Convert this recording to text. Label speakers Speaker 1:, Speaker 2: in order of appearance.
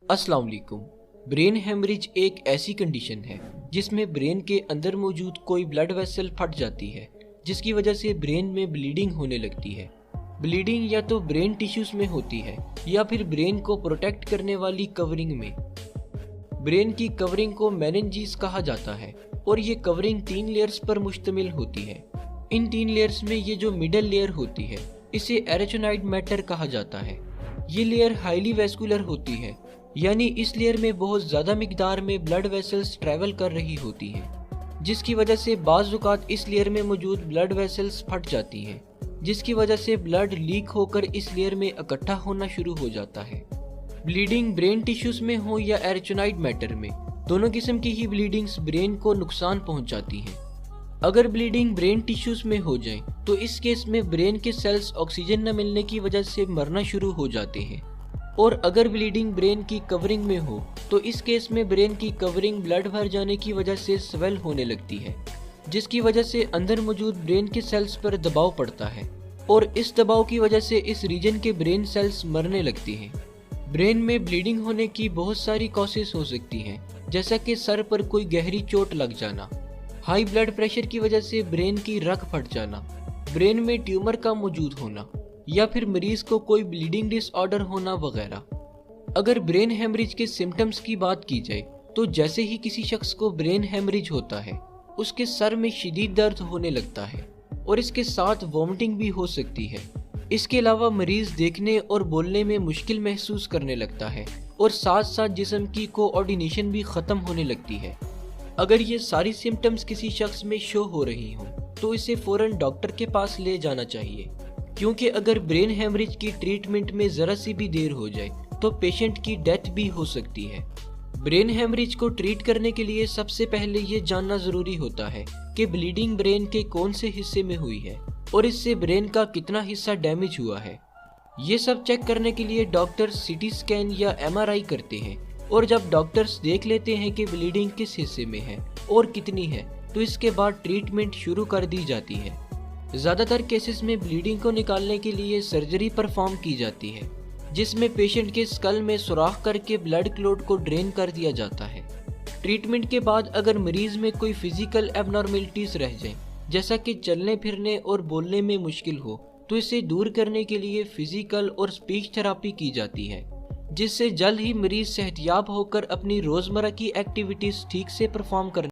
Speaker 1: अस्सलाम वालेकुम। Brain haemorrhage एक ऐसी कंडीशन है जिसमें ब्रेन के अंदर मौजूद कोई ब्लड वेसल फट जाती है, जिसकी वजह से ब्रेन में ब्लीडिंग होने लगती है। ब्लीडिंग या तो ब्रेन टिश्यूज में होती है या फिर ब्रेन को प्रोटेक्ट करने वाली कवरिंग में। ब्रेन की कवरिंग को मेनिंजीज कहा जाता है और ये कवरिंग 3 लेयर्स पर मुश्तमिल होती है। इन 3 लेयर्स में ये जो मिडल लेयर होती है इसे एरेचोनाइड मैटर कहा जाता है। ये लेयर हाईली वैस्कुलर होती है, यानी इस लेयर में बहुत ज़्यादा मिकदार में ब्लड वेसल्स ट्रैवल कर रही होती हैं, जिसकी वजह से बाज़ औक़ात इस लेयर में मौजूद ब्लड वेसल्स फट जाती हैं, जिसकी वजह से ब्लड लीक होकर इस लेयर में इकट्ठा होना शुरू हो जाता है। ब्लीडिंग ब्रेन टिश्यूज में हो या एरेचोनाइड मैटर में, दोनों किस्म की ही ब्लीडिंग्स ब्रेन को नुकसान पहुंचाती हैं। अगर ब्लीडिंग ब्रेन टिश्यूज में हो जाए तो इस केस में ब्रेन के सेल्स ऑक्सीजन न मिलने की वजह से मरना शुरू हो जाते हैं, और अगर ब्लीडिंग ब्रेन की कवरिंग में हो तो इस केस में ब्रेन की कवरिंग ब्लड भर जाने की वजह से स्वेल होने लगती है, जिसकी वजह से अंदर मौजूद ब्रेन के सेल्स पर दबाव पड़ता है और इस दबाव की वजह से इस रीजन के ब्रेन सेल्स मरने लगती हैं। ब्रेन में ब्लीडिंग होने की बहुत सारी कॉजेस हो सकती हैं, जैसा कि सर पर कोई गहरी चोट लग जाना, हाई ब्लड प्रेशर की वजह से ब्रेन की रग फट जाना, ब्रेन में ट्यूमर का मौजूद होना, या फिर मरीज को कोई ब्लीडिंग डिसऑर्डर होना वगैरह। अगर ब्रेन हेमरेज के सिम्टम्स की बात की जाए तो जैसे ही किसी शख्स को ब्रेन हेमरेज होता है उसके सर में शदीद दर्द होने लगता है और इसके साथ वॉमिटिंग भी हो सकती है। इसके अलावा मरीज देखने और बोलने में मुश्किल महसूस करने लगता है और साथ साथ जिस्म की कोऑर्डिनेशन भी ख़त्म होने लगती है। अगर ये सारी सिम्टम्स किसी शख्स में शो हो रही हों तो इसे फ़ौरन डॉक्टर के पास ले जाना चाहिए, क्योंकि अगर ब्रेन हेमरेज की ट्रीटमेंट में ज़रा सी भी देर हो जाए तो पेशेंट की डेथ भी हो सकती है। ब्रेन हेमरेज को ट्रीट करने के लिए सबसे पहले ये जानना ज़रूरी होता है कि ब्लीडिंग ब्रेन के कौन से हिस्से में हुई है और इससे ब्रेन का कितना हिस्सा डैमेज हुआ है। ये सब चेक करने के लिए डॉक्टर सीटी स्कैन या MRI करते हैं, और जब डॉक्टर्स देख लेते हैं कि ब्लीडिंग किस हिस्से में है और कितनी है तो इसके बाद ट्रीटमेंट शुरू कर दी जाती है। ज़्यादातर केसेस में ब्लीडिंग को निकालने के लिए सर्जरी परफॉर्म की जाती है, जिसमें पेशेंट के स्कल में सुराख करके ब्लड क्लॉट को ड्रेन कर दिया जाता है। ट्रीटमेंट के बाद अगर मरीज में कोई फिजिकल एबनॉर्मेलिटीज रह जाए, जैसा कि चलने फिरने और बोलने में मुश्किल हो, तो इसे दूर करने के लिए फिजिकल और स्पीच थेरेपी की जाती है, जिससे जल्द ही मरीज सेहतयाब होकर अपनी रोज़मर्रा की एक्टिविटीज़ ठीक से परफॉर्म कर